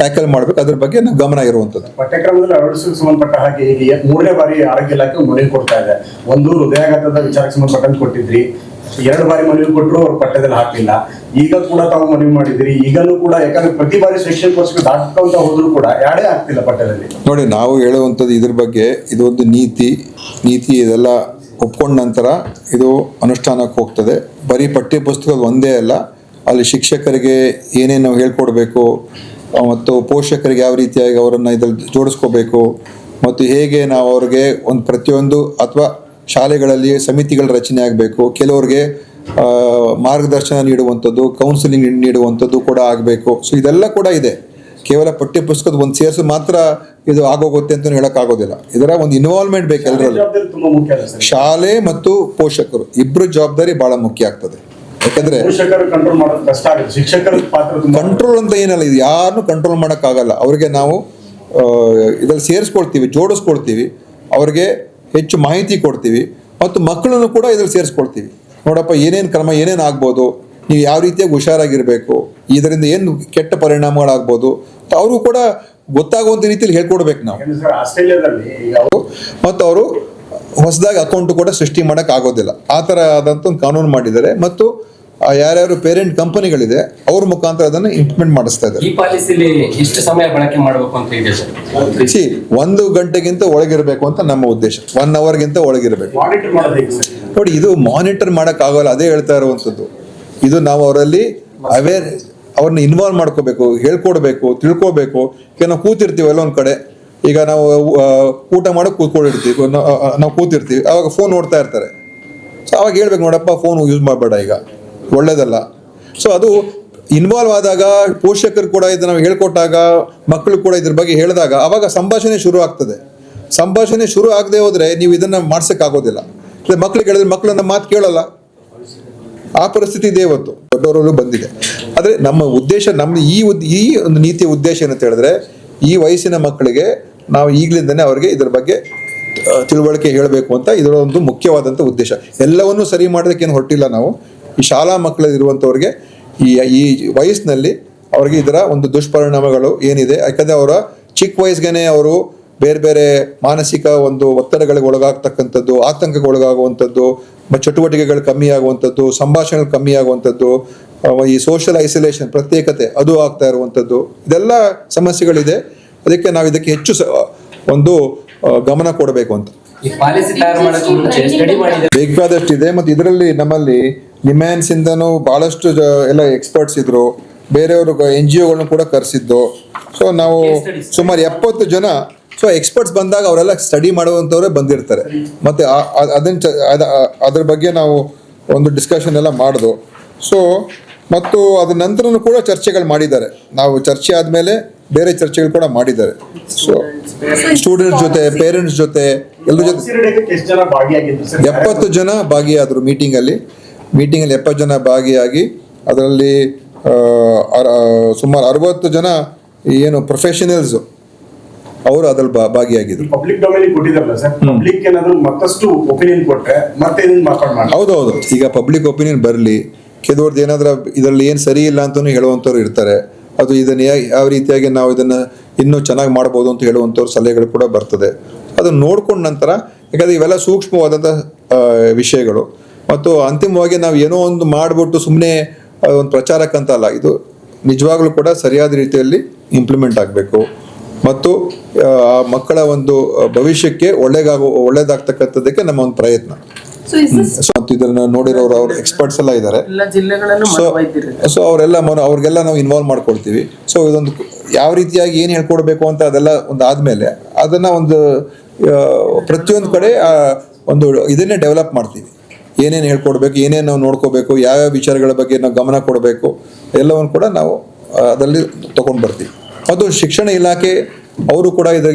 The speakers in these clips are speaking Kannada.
ಟ್ಯಾಕಲ್ ಮಾಡಬೇಕು, ಅದ್ರ ಬಗ್ಗೆ ನಾವು ಗಮನ ಇರುವಂಥದ್ದು. ಪಠ್ಯಕ್ರಮದಲ್ಲಿ ಅಳವಡಿಸಲು ಸಂಬಂಧಪಟ್ಟ ಹಾಗೆ ಈಗ 3ನೇ ಬಾರಿ ಆರೋಗ್ಯ ಇಲಾಖೆ ಮನವಿ ಕೊಡ್ತಾ ಇದೆ. ಒಂದು ಹೃದಯಾಘಾತದ ವಿಚಾರಕ್ಕೆ ಸಂಬಂಧಪಟ್ಟಂತೆ ಕೊಟ್ಟಿದ್ರಿ, 2 ಬಾರಿ ಮನವಿ ಕೊಟ್ಟರು ಅವ್ರು ಪಠ್ಯದಲ್ಲಿ ಹಾಕಲಿಲ್ಲ. ಈಗ ಕೂಡ ತಾವು ಮನವಿ ಮಾಡಿದ್ರಿ, ಈಗಲೂ ಕೂಡ ಯಾಕಂದ್ರೆ ಪ್ರತಿ ಬಾರಿ ಶೈಕ್ಷಣಿಕ ವರ್ಷಕ್ಕೆ ದಾಟ್ಕೊಂತ ಹೋದ್ರು ಕೂಡ ಯಾಡೇ ಆಗ್ತಿಲ್ಲ ಪಠ್ಯದಲ್ಲಿ. ನೋಡಿ, ನಾವು ಹೇಳುವಂಥದ್ದು ಇದ್ರ ಬಗ್ಗೆ, ಇದು ಒಂದು ನೀತಿ ಇದೆಲ್ಲ ಒಪ್ಕೊಂಡ ನಂತರ ಇದು ಅನುಷ್ಠಾನಕ್ಕೆ ಹೋಗ್ತದೆ. ಬರೀ ಪಠ್ಯ ಪುಸ್ತಕದ ಒಂದೇ ಅಲ್ಲ, ಅಲ್ಲಿ ಶಿಕ್ಷಕರಿಗೆ ಏನೇನು ನಾವು ಹೇಳ್ಕೊಡ್ಬೇಕು ಮತ್ತು ಪೋಷಕರಿಗೆ ಯಾವ ರೀತಿಯಾಗಿ ಅವರನ್ನು ಇದ್ರಲ್ಲಿ ಜೋಡಿಸ್ಕೋಬೇಕು ಮತ್ತು ಹೇಗೆ ನಾವು ಅವ್ರಿಗೆ ಒಂದು ಪ್ರತಿಯೊಂದು ಅಥವಾ ಶಾಲೆಗಳಲ್ಲಿ ಸಮಿತಿಗಳ ರಚನೆ ಆಗಬೇಕು, ಕೆಲವ್ರಿಗೆ ಮಾರ್ಗದರ್ಶನ ನೀಡುವಂಥದ್ದು, ಕೌನ್ಸಿಲಿಂಗ್ ನೀಡುವಂಥದ್ದು ಕೂಡ ಆಗಬೇಕು. ಸೊ ಇದೆಲ್ಲ ಕೂಡ ಇದೆ. ಕೇವಲ ಪಠ್ಯ ಪುಸ್ತಕದ ಒಂದು ಸೇರಿಸಿ ಮಾತ್ರ ಇದು ಆಗೋಗುತ್ತೆ ಅಂತ ಹೇಳೋಕ್ಕಾಗೋದಿಲ್ಲ. ಇದರ ಒಂದು ಇನ್ವಾಲ್ವ್ಮೆಂಟ್ ಬೇಕು ಎಲ್ಲರಲ್ಲೂ. ಶಾಲೆ ಮತ್ತು ಪೋಷಕರು ಇಬ್ಬರು ಜವಾಬ್ದಾರಿ ಭಾಳ ಮುಖ್ಯ ಆಗ್ತದೆ. ಯಾಕಂದ್ರೆ ಕಂಟ್ರೋಲ್ ಅಂತ ಏನಲ್ಲ, ಇದು ಯಾರನ್ನೂ ಕಂಟ್ರೋಲ್ ಮಾಡೋಕ್ಕಾಗಲ್ಲ. ಅವ್ರಿಗೆ ನಾವು ಇದ್ರಲ್ಲಿ ಸೇರಿಸ್ಕೊಳ್ತೀವಿ, ಜೋಡಿಸ್ಕೊಳ್ತೀವಿ, ಅವ್ರಿಗೆ ಹೆಚ್ಚು ಮಾಹಿತಿ ಕೊಡ್ತೀವಿ ಮತ್ತು ಮಕ್ಕಳನ್ನು ಕೂಡ ಇದ್ರಲ್ಲಿ ಸೇರಿಸ್ಕೊಳ್ತೀವಿ. ನೋಡಪ್ಪ, ಏನೇನು ಕ್ರಮ ಏನೇನು ಆಗ್ಬೋದು, ನೀವು ಯಾವ ರೀತಿಯಾಗಿ ಹುಷಾರಾಗಿರಬೇಕು, ಇದರಿಂದ ಏನು ಕೆಟ್ಟ ಪರಿಣಾಮಗಳಾಗ್ಬೋದು ಅವರು ಕೂಡ ಗೊತ್ತಾಗುವಂಥ ರೀತಿಯಲ್ಲಿ ಹೇಳ್ಕೊಡ್ಬೇಕು ನಾವು. ಮತ್ತು ಅವರು ಹೊಸದಾಗಿ ಅಕೌಂಟ್ ಕೂಡ ಸೃಷ್ಟಿ ಮಾಡೋಕ್ಕೆ ಆಗೋದಿಲ್ಲ. ಆ ಥರ ಆದಂಥ ಒಂದು ಕಾನೂನು ಮಾಡಿದ್ದಾರೆ ಮತ್ತು ಯಾರ್ಯಾರು ಪೇರೆಂಟ್ ಕಂಪನಿಗಳಿದೆ ಅವ್ರ ಮುಖಾಂತರ ಅದನ್ನು ಇಂಪ್ಲಿಮೆಂಟ್ ಮಾಡಿಸ್ತಾ ಇದ್ದಾರೆ. ಈ ಪಾಲಿಸಿಲಿ ಎಷ್ಟು ಸಮಯ ಬಳಕೆ ಮಾಡಬೇಕು ಅಂತ ಇದೆ ಸರ್? 1 ಗಂಟೆಗಿಂತ ಒಳಗಿರಬೇಕು ಅಂತ ನಮ್ಮ ಉದ್ದೇಶ. 1 ಅವರ್ಗಿಂತ ಒಳಗಿರಬೇಕು. ನೋಡಿ, ಇದು ಮಾನಿಟರ್ ಮಾಡೋಕ್ಕಾಗಲ್ಲ, ಅದೇ ಹೇಳ್ತಾ ಇರುವಂಥದ್ದು. ಇದು ನಾವು ಅವರಲ್ಲಿ ಅವ್ರನ್ನ ಇನ್ವಾಲ್ವ್ ಮಾಡ್ಕೋಬೇಕು, ಹೇಳ್ಕೊಡ್ಬೇಕು, ತಿಳ್ಕೊಬೇಕು. ಈಗ ನಾವು ಕೂತಿರ್ತೀವಿ ಎಲ್ಲ ಒಂದು ಕಡೆ, ಈಗ ನಾವು ಊಟ ಮಾಡೋಕೆ ಕೂತ್ಕೊಂಡಿರ್ತೀವಿ, ನಾವು ಕೂತಿರ್ತೀವಿ, ಆವಾಗ ಫೋನ್ ನೋಡ್ತಾ ಇರ್ತಾರೆ. ಸೊ ಅವಾಗ ಹೇಳ್ಬೇಕು, ನೋಡಪ್ಪ ಫೋನ್ ಯೂಸ್ ಮಾಡಬೇಡ, ಈಗ ಒಳ್ಳೇದಲ್ಲ. ಸೊ ಅದು ಇನ್ವಾಲ್ವ್ ಆದಾಗ ಪೋಷಕರು ಕೂಡ ಇದನ್ನು ನಾವು ಹೇಳ್ಕೊಟ್ಟಾಗ, ಮಕ್ಕಳು ಕೂಡ ಇದ್ರ ಬಗ್ಗೆ ಹೇಳಿದಾಗ ಅವಾಗ ಸಂಭಾಷಣೆ ಶುರು ಆಗ್ತದೆ. ಸಂಭಾಷಣೆ ಶುರು ಆಗದೆ ಹೋದರೆ ನೀವು ಇದನ್ನು ಮಾಡ್ಸೋಕ್ಕಾಗೋದಿಲ್ಲ. ಮಕ್ಳಿಗೆ ಹೇಳಿದ್ರೆ ಮಕ್ಕಳನ್ನ ಮಾತು ಕೇಳಲ್ಲ. ಆ ಪರಿಸ್ಥಿತಿ ಇದೆ ಇವತ್ತು, ದೊಡ್ಡವರಲ್ಲೂ ಬಂದಿದೆ. ಆದರೆ ನಮ್ಮ ಉದ್ದೇಶ, ನಮ್ಮ ಈ ಒಂದು ನೀತಿಯ ಉದ್ದೇಶ ಏನಂತ ಹೇಳಿದ್ರೆ, ಈ ವಯಸ್ಸಿನ ಮಕ್ಕಳಿಗೆ ನಾವು ಈಗಲಿಂದನೇ ಅವ್ರಿಗೆ ಇದ್ರ ಬಗ್ಗೆ ತಿಳುವಳಿಕೆ ಹೇಳಬೇಕು ಅಂತ ಇದರ ಒಂದು ಮುಖ್ಯವಾದಂಥ ಉದ್ದೇಶ. ಎಲ್ಲವನ್ನೂ ಸರಿ ಮಾಡೋದಕ್ಕೇನು ಹೊರಟಿಲ್ಲ ನಾವು. ಈ ಶಾಲಾ ಮಕ್ಕಳಿರುವಂಥವ್ರಿಗೆ ಈ ವಯಸ್ಸಿನಲ್ಲಿ ಅವ್ರಿಗೆ ಇದರ ಒಂದು ದುಷ್ಪರಿಣಾಮಗಳು ಏನಿದೆ, ಯಾಕಂದರೆ ಅವರ ಚಿಕ್ಕ ವಯಸ್ಸಿಗೆ ಅವರು ಬೇರೆ ಬೇರೆ ಮಾನಸಿಕ ಒಂದು ಒತ್ತಡಗಳಿಗೆ ಒಳಗಾಗ್ತಕ್ಕಂಥದ್ದು, ಆತಂಕಕ್ಕೆ ಒಳಗಾಗುವಂಥದ್ದು, ಚಟುವಟಿಕೆಗಳು ಕಮ್ಮಿ ಆಗುವಂಥದ್ದು, ಸಂಭಾಷಣೆಗಳು ಕಮ್ಮಿ ಆಗುವಂಥದ್ದು, ಈ ಸೋಷಿಯಲ್ ಐಸೋಲೇಷನ್, ಪ್ರತ್ಯೇಕತೆ ಅದು ಆಗ್ತಾ ಇರುವಂಥದ್ದು, ಇದೆಲ್ಲ ಸಮಸ್ಯೆಗಳಿದೆ. ಅದಕ್ಕೆ ನಾವು ಇದಕ್ಕೆ ಹೆಚ್ಚು ಒಂದು ಗಮನ ಕೊಡಬೇಕು ಅಂತ ಬೇಕಾದಷ್ಟು ಇದೆ. ಮತ್ತು ಇದರಲ್ಲಿ ನಮ್ಮಲ್ಲಿ ನಿಮ್ಯಾನ್ಸ್ ಇಂದನೂ ಬಹಳಷ್ಟು ಎಲ್ಲ ಎಕ್ಸ್ಪರ್ಟ್ಸ್ ಇದ್ರು, ಬೇರೆಯವರು NGOಗಳನ್ನ ಕೂಡ ಕರೆಸಿದ್ದು. ಸೊ ನಾವು ಸುಮಾರು 70 ಜನ ಎಕ್ಸ್ಪರ್ಟ್ಸ್ ಬಂದಾಗ ಅವರೆಲ್ಲ ಸ್ಟಡಿ ಮಾಡುವಂಥವರೇ ಬಂದಿರ್ತಾರೆ. ಮತ್ತು ಅದ್ರ ಬಗ್ಗೆ ನಾವು ಒಂದು ಡಿಸ್ಕಷನ್ ಎಲ್ಲ ಮಾಡಿದ್ವು. ಸೊ ಮತ್ತು ಅದ್ರ ನಂತರನೂ ಕೂಡ ಚರ್ಚೆಗಳು ಮಾಡಿದ್ದಾರೆ. ನಾವು ಚರ್ಚೆ ಆದಮೇಲೆ ಬೇರೆ ಚರ್ಚೆಗಳು ಕೂಡ ಮಾಡಿದ್ದಾರೆ. ಸೊ ಸ್ಟೂಡೆಂಟ್ಸ್ ಜೊತೆ, ಪೇರೆಂಟ್ಸ್ ಜೊತೆ, ಎಲ್ಲರ ಜೊತೆ 70 ಜನ ಭಾಗಿಯಾದರು ಮೀಟಿಂಗಲ್ಲಿ 70 ಜನ ಭಾಗಿಯಾಗಿ ಅದರಲ್ಲಿ ಸುಮಾರು 60 ಜನ ಏನು ಪ್ರೊಫೆಷನಲ್ಸ್ ಅವರು ಅದ್ರಲ್ಲಿ ಭಾಗಿಯಾಗಿದ್ರು. ಹೌದೌದು, ಈಗ ಪಬ್ಲಿಕ್ ಒಪಿನಿಯನ್ ಬರಲಿ, ಕೆಲವ್ರದ್ದು ಏನಾದ್ರೂ ಇದರಲ್ಲಿ ಏನು ಸರಿ ಇಲ್ಲ ಅಂತಲೂ ಹೇಳುವಂಥವ್ರು ಇರ್ತಾರೆ. ಅದು ಇದನ್ನು ಯಾವ ರೀತಿಯಾಗಿ ನಾವು ಇದನ್ನು ಇನ್ನೂ ಚೆನ್ನಾಗಿ ಮಾಡ್ಬೋದು ಅಂತ ಹೇಳುವಂಥವ್ರು ಸಲಹೆಗಳು ಕೂಡ ಬರ್ತದೆ. ಅದನ್ನು ನೋಡ್ಕೊಂಡ ನಂತರ, ಯಾಕಂದರೆ ಇವೆಲ್ಲ ಸೂಕ್ಷ್ಮವಾದಂಥ ವಿಷಯಗಳು. ಮತ್ತು ಅಂತಿಮವಾಗಿ ನಾವು ಏನೋ ಒಂದು ಮಾಡಿಬಿಟ್ಟು ಸುಮ್ಮನೆ ಒಂದು ಪ್ರಚಾರಕ್ಕಂತಲ್ಲ, ಇದು ನಿಜವಾಗ್ಲೂ ಕೂಡ ಸರಿಯಾದ ರೀತಿಯಲ್ಲಿ ಇಂಪ್ಲಿಮೆಂಟ್ ಆಗಬೇಕು ಮತ್ತು ಆ ಮಕ್ಕಳ ಒಂದು ಭವಿಷ್ಯಕ್ಕೆ ಒಳ್ಳೇದಾಗ್ತಕ್ಕಂಥದ್ದಕ್ಕೆ ನಮ್ಮ ಒಂದು ಪ್ರಯತ್ನ. ಮತ್ತು ಇದನ್ನ ನೋಡಿರೋರು ಅವ್ರ ಎಕ್ಸ್ಪರ್ಟ್ಸ್ ಎಲ್ಲ ಇದ್ದಾರೆ. ಸೊ ಅವ್ರಿಗೆಲ್ಲ ನಾವು ಇನ್ವಾಲ್ವ್ ಮಾಡ್ಕೊಳ್ತೀವಿ. ಸೊ ಇದೊಂದು ಯಾವ ರೀತಿಯಾಗಿ ಏನು ಹೇಳ್ಕೊಡ್ಬೇಕು ಅಂತ ಅದೆಲ್ಲ ಒಂದು ಆದಮೇಲೆ ಅದನ್ನು ಒಂದು ಪ್ರತಿಯೊಂದು ಕಡೆ ಒಂದು ಇದನ್ನೇ ಡೆವಲಪ್ ಮಾಡ್ತೀವಿ. ಏನೇನು ಹೇಳ್ಕೊಡ್ಬೇಕು, ಏನೇನು ನಾವು ನೋಡ್ಕೋಬೇಕು, ಯಾವ್ಯಾವ ವಿಚಾರಗಳ ಬಗ್ಗೆ ನಾವು ಗಮನ ಕೊಡಬೇಕು, ಎಲ್ಲವನ್ನು ಕೂಡ ನಾವು ಅದರಲ್ಲಿ ತಗೊಂಡು ಬರ್ತೀವಿ. ಮತ್ತು ಶಿಕ್ಷಣ ಇಲಾಖೆ ಅವರು ಕೂಡ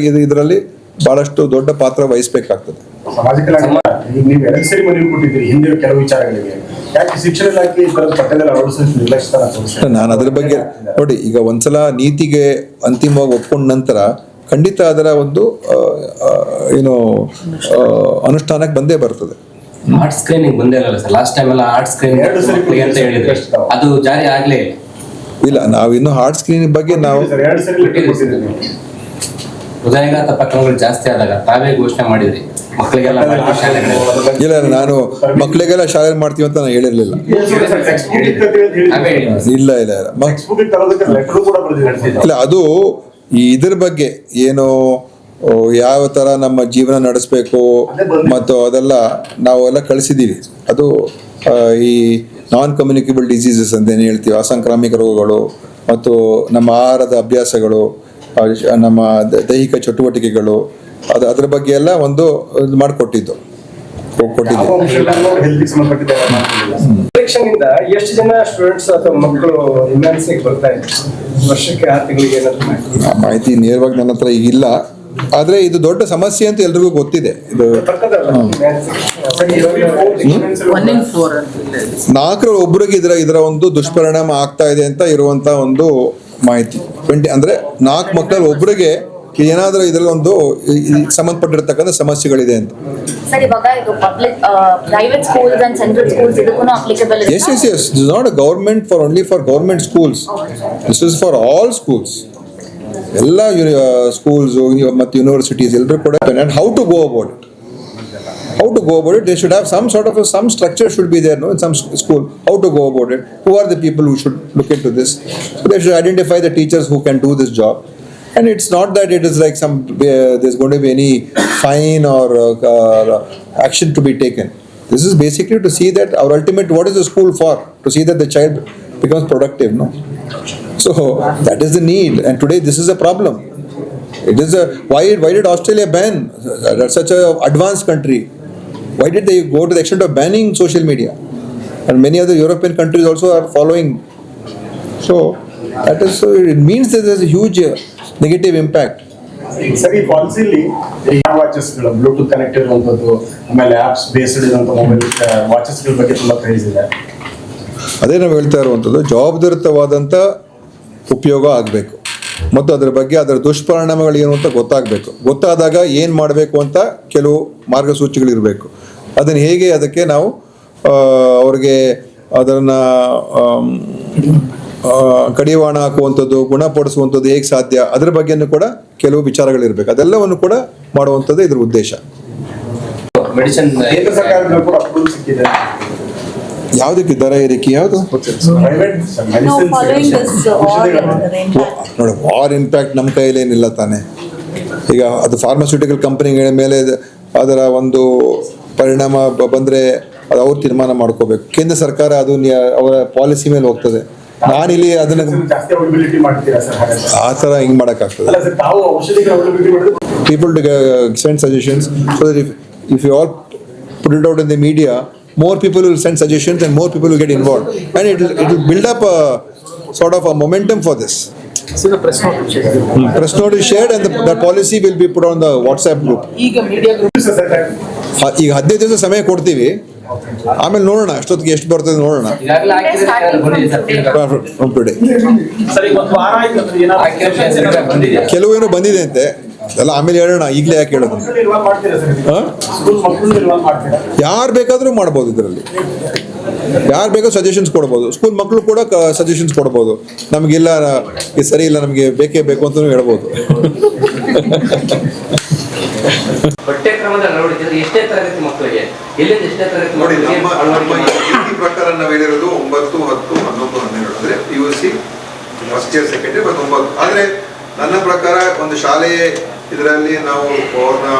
ಇದರಲ್ಲಿ ಬಹಳಷ್ಟು ದೊಡ್ಡ ಪಾತ್ರ ವಹಿಸಬೇಕಾಗ್ತದೆ. ನಾನು ಅದ್ರ ಬಗ್ಗೆ ನೋಡಿ, ಈಗ ಒಂದ್ಸಲ ನೀತಿಗೆ ಅಂತಿಮವಾಗಿ ಒಪ್ಕೊಂಡ ನಂತರ ಖಂಡಿತ ಅದರ ಒಂದು ಏನು ಅನುಷ್ಠಾನಕ್ಕೆ ಬಂದೇ ಬರ್ತದೆ. ಆರ್ಟ್ ಸ್ಕ್ರೀನಿಂಗ್ ಬಂದೇ ಇಲ್ಲ ಸರ್. ಲಾಸ್ಟ್ ಟೈಮ್ ಎಲ್ಲ ಆರ್ಟ್ ಸ್ಕ್ರೀನಿಂಗ್ ಅಂತ ಹೇಳಿದ್ರೆ ಅದು ಜಾರಿ ಆಗ್ಲೇ ಇಲ್ಲ. ಇಲ್ಲ, ನಾವಿನ್ನು ಹಾರ್ಟ್ ಸ್ಕ್ರೀನಿಂಗ್ ಬಗ್ಗೆ ನಾವು ಸರ್ 2 ಸರಿ ಲೆಟರ್ ಕೊಟ್ಟಿದ್ದೀರಿ ನೀವು. ಹೃದಯಾಘಾತ ಪ್ರಕರಣಗಳು ಜಾಸ್ತಿ ಆದಾಗ ತಾವೇ ಘೋಷಣೆ ಮಾಡಿದ್ರಿ ಮಕ್ಕಳಿಗೆಲ್ಲ ಮಾಡಿ ಶಾಲೆಗಳಲ್ಲಿ. ಇಲ್ಲ, ನಾನು ಮಕ್ಕಳಿಗೆಲ್ಲ ಶಾಲೆ ಮಾಡ್ತೀವಿ ಅಂತ ನಾನು ಹೇಳಿರ್ಲಿಲ್ಲ. ನಾವೇ ಹೇಳಿದ್ವಿ. ಇಲ್ಲ ಇಲ್ಲ ಇಲ್ಲ Textbook ಗೆ ತರೋದಕ್ಕೆ ಲೆಟರ್ ಕೂಡ ಬರೆದಿದ್ದೀರಿ. ಇಲ್ಲ, ಅದು ಇದ್ರ ಬಗ್ಗೆ ಏನು ಯಾವ ಥರ ನಮ್ಮ ಜೀವನ ನಡೆಸಬೇಕು ಮತ್ತು ಅದೆಲ್ಲ ನಾವೆಲ್ಲ ಕಳಿಸಿದ್ದೀವಿ. ಅದು ಈ ನಾನ್ ಕಮ್ಯುನಿಕೇಬಲ್ ಡಿಸೀಸಸ್ ಅಂತ ಏನು ಹೇಳ್ತೀವಿ, ಅಸಾಂಕ್ರಾಮಿಕ ರೋಗಗಳು ಮತ್ತು ನಮ್ಮ ಆಹಾರದ ಅಭ್ಯಾಸಗಳು, ನಮ್ಮ ದೈಹಿಕ ಚಟುವಟಿಕೆಗಳು, ಅದ್ರ ಬಗ್ಗೆ ಎಲ್ಲ ಒಂದು ಇದು ಮಾಡಿಕೊಟ್ಟಿದ್ದು. ಯಾವ ಅಂಶಗಳನ್ನು ಹೆಲ್ತ್ಗೆ ಸಂಬಂಧಪಟ್ಟಿದ್ದಾರೆ ಮಾಡ್ತಿಲ್ಲ. ಸೆಲೆಕ್ಷನ್ ಇಂದ ಎಷ್ಟು ಜನ ಸ್ಟೂಡೆಂಟ್ಸ್ ಅಥವಾ ಮಕ್ಕಳು ನಿಮ್ಯಾನ್ಸಿಗೆ ಬರ್ತಾ ಇದ್ದಾರೆ ವರ್ಷಕ್ಕೆ 6 ತಿಂಗಳಿಗೆ ಏನಾದ್ರು ಮಾಡ್ತೀವಿ? ಆ ಮಾಹಿತಿ ನೇರವಾಗಿ ನನ್ನ ಹತ್ರ ಈಗ ಇಲ್ಲ, ಆದರೆ ಇದು ದೊಡ್ಡ ಸಮಸ್ಯೆ ಅಂತ ಎಲ್ರಿಗೂ ಗೊತ್ತಿದೆ. ಇದು ಬರ್ತದಲ್ಲ ಸರ್, ಇವಾಗ 1 in 4 ಅಂತ 4ರಲ್ಲಿ ಒಬ್ಬರಿಗೆ ಇದರ ಒಂದು ದುಷ್ಪರಿಣಾಮ ಆಗ್ತಾ ಇದೆ ಅಂತ ಇರುವಂತ ಒಂದು ಮಾಹಿತಿ. 20 ಅಂದ್ರೆ 4 ಮಕ್ಕಳಲ್ಲಿ ಒಬ್ಬರಿಗೆ ಏನಾದರೂ ಇದರಲ್ಲಿ ಒಂದು ಸಂಬಂಧಪಟ್ಟಿರ್ತಕ್ಕಂಥ ಸಮಸ್ಯೆಗಳಿದೆ ಅಂತ. ಸರ್, ಇವಾಗ ಇದು public private schools and central schools ಇದಕ್ಕೂ ಅಪ್ಲಿಕಬಲ್ ಇದೆ? Yes. This is not a government for only for government schools. This is for all schools. ಎಲ್ಲ schools ಮತ್ತು ಯೂನಿವರ್ಸಿಟೀಸ್ ಎಲ್ಲರೂ ಕೂಡ. And how to go about it? How to go about it? They should have some sort of some structure should be there, no, in some school. How to go about it? Who are the people who should look into this? So they should identify the teachers who can do this job. And it's not that it is like there's going to be any fine or action to be taken. This is basically to see that our ultimate, what is the school for? To see that the child becomes productive, no? So that is the need, and today this is a problem. It is why did Australia ban such a advanced country? Why did they go to the extent of banning social media? And many other European countries also are following. So that is, so it means that there is a huge negative impact. Sir, ಈ ಪಾಲಿಸಿಲಿ ವಾಚಸ್ಗಳು ಬ್ಲೂಟೂತ್ ಕನೆಕ್ಟ್ ಇರುವಂಥದ್ದು, ಆಮೇಲೆ ಆಪ್ಸ್ ಬೇಸ್ಡ್ ಇರುವಂಥ ಮೊಬೈಲ್ ವಾಚಸ್ಗಳ ಬಗ್ಗೆ ತುಂಬ ಕ್ರೇಜ್ ಇದೆ. ಅದೇ ನಾವು ಹೇಳ್ತಾ ಇರುವಂಥದ್ದು, ಜವಾಬ್ದಾರಿಯುತವಾದಂಥ ಉಪಯೋಗ ಆಗಬೇಕು ಮತ್ತು ಅದರ ಬಗ್ಗೆ ಅದರ ದುಷ್ಪರಿಣಾಮಗಳು ಏನು ಅಂತ ಗೊತ್ತಾಗಬೇಕು. ಗೊತ್ತಾದಾಗ ಏನು ಮಾಡಬೇಕು ಅಂತ ಕೆಲವು ಮಾರ್ಗಸೂಚಿಗಳಿರಬೇಕು. ಅದನ್ನು ಹೇಗೆ ಅದಕ್ಕೆ ನಾವು ಅವ್ರಿಗೆ ಅದನ್ನು ಕಡಿವಾಣ ಹಾಕುವಂಥದ್ದು, ಗುಣಪಡಿಸುವಂಥದ್ದು ಹೇಗೆ ಸಾಧ್ಯ, ಅದರ ಬಗ್ಗೆನೂ ಕೂಡ ಕೆಲವು ವಿಚಾರಗಳಿರಬೇಕು. ಅದೆಲ್ಲವನ್ನು ಕೂಡ ಮಾಡುವಂಥದ್ದು ಇದ್ರ ಉದ್ದೇಶ. ಮೆಡಿಸಿನ್ ಕೇಂದ್ರ ಸರ್ಕಾರದಿಂದ ಕೂಡ ಅಪ್ರೂವಲ್ ಸಿಕ್ಕಿದೆ. ಯಾವುದಕ್ಕೆ ದರ ಏರಿಕೆ ಯಾವುದು ಪ್ರೈವೇಟ್ No, following this ನೋಡಿ, ವಾರ್ ಇಂಪ್ಯಾಕ್ಟ್ ನಮ್ಮ ಕೈಯಲ್ಲಿ ಏನಿಲ್ಲ ತಾನೆ. ಈಗ ಅದು ಫಾರ್ಮಾಸ್ಯೂಟಿಕಲ್ ಕಂಪನಿಗಳ ಮೇಲೆ ಅದರ ಒಂದು ಪರಿಣಾಮ ಬಂದರೆ ಅದು ಅವ್ರು ತೀರ್ಮಾನ ಮಾಡ್ಕೋಬೇಕು. ಕೇಂದ್ರ ಸರ್ಕಾರ ಅದು ಅವರ ಪಾಲಿಸಿ ಮೇಲೆ ಹೋಗ್ತದೆ. ನಾನಿಲ್ಲಿ ಅದನ್ನ ಜಾಸ್ತಿ ಅವೈಲಬಿಲಿಟಿ ಮಾಡ್ತೀರಾ ಸರ್? ಹಾಗಾದ್ರೆ ಆ ಥರ ಹಿಂಗೆ ಮಾಡೋಕ್ಕಾಗ್ತದೆ. ಅಲ್ಲ ಸರ್, ತಾವು ಔಷಧಿಗಳ ಅವೈಲಬಿಲಿಟಿ ಮಾಡಿದ್ರೆ People to send suggestions, so that if you all put it out in the media, more people will send suggestions and more people will get involved, and it will build up a sort of a momentum for this. So the press note Press note is shared and the policy will be put on the WhatsApp group. ಈಗ ಮೀಡಿಯಾ ಗ್ರೂಪ್ ಈಗ 15 ದಿವಸ ಸಮಯ ಕೊಡ್ತೀವಿ, ಆಮೇಲೆ ನೋಡೋಣ ಅಷ್ಟೊತ್ತಿಗೆ ಎಷ್ಟು ಬರ್ತದೆ ನೋಡೋಣ. ಈಗಾಗಲೇ ಹಾಕಿದ್ರೆ ಬಂದಿದೆ ಸರ್. From today. ಸರಿ, ಒಂದು ವಾರ ಆಯ್ತು ಅಂದ್ರೆ ಏನಾದ್ರು ಬಂದಿದೆ. ಕೆಲವೇನೋ ಬಂದಿದೆ ಅಂತೆ, ಎಲ್ಲ ಆಮೇಲೆ ಹೇಳೋಣ, ಈಗಲೇ ಯಾಕೆ ಹೇಳೋದು? ಇನ್ವಾಲ್ವ್ ಮಾಡ್ತೀರಾ ಸರ್? ಸ್ಕೂಲ್ ಮಕ್ಕಳು ಇನ್ವಾಲ್ವ್ ಮಾಡ್ತೀರಾ? ಯಾರು ಬೇಕಾದರೂ ಮಾಡ್ಬೋದು ಇದರಲ್ಲಿ, ಯಾರು ಬೇಕಾದ್ರೂ ಸಜೆಷನ್ಸ್ ಕೊಡ್ಬೋದು. ಸ್ಕೂಲ್ ಮಕ್ಕಳು ಕೂಡ ಸಜೆಷನ್ಸ್ ಕೊಡ್ಬೋದು. ನಮಗಿಲ್ಲ, ಇದು ಸರಿ ಇಲ್ಲ, ನಮಗೆ ಬೇಕೇ ಬೇಕು ಅಂತಲೂ ಹೇಳ್ಬೋದು. ಪಠ್ಯಕ್ರಮದ ಅಳವಡಿಕೆ ಎಷ್ಟೇ ತರಗತಿ ಮಕ್ಕಳಿಗೆ, ಎಲ್ಲಿಂದ ಎಷ್ಟೇ ತರಗತಿ ನೋಡಿ, ಮಕ್ಕಳಿಗೆ ನಮ್ಮ ಪ್ರಕಾರ ನಾವು ಹೇಳಿರೋದು 9, 10, 11, 12 ಅಂದ್ರೆ PUC first year second year 9. ಆದರೆ ನನ್ನ ಪ್ರಕಾರ ಒಂದು ಶಾಲೆ ಇದರಲ್ಲಿ ನಾವು ಅವ್ರನ್ನ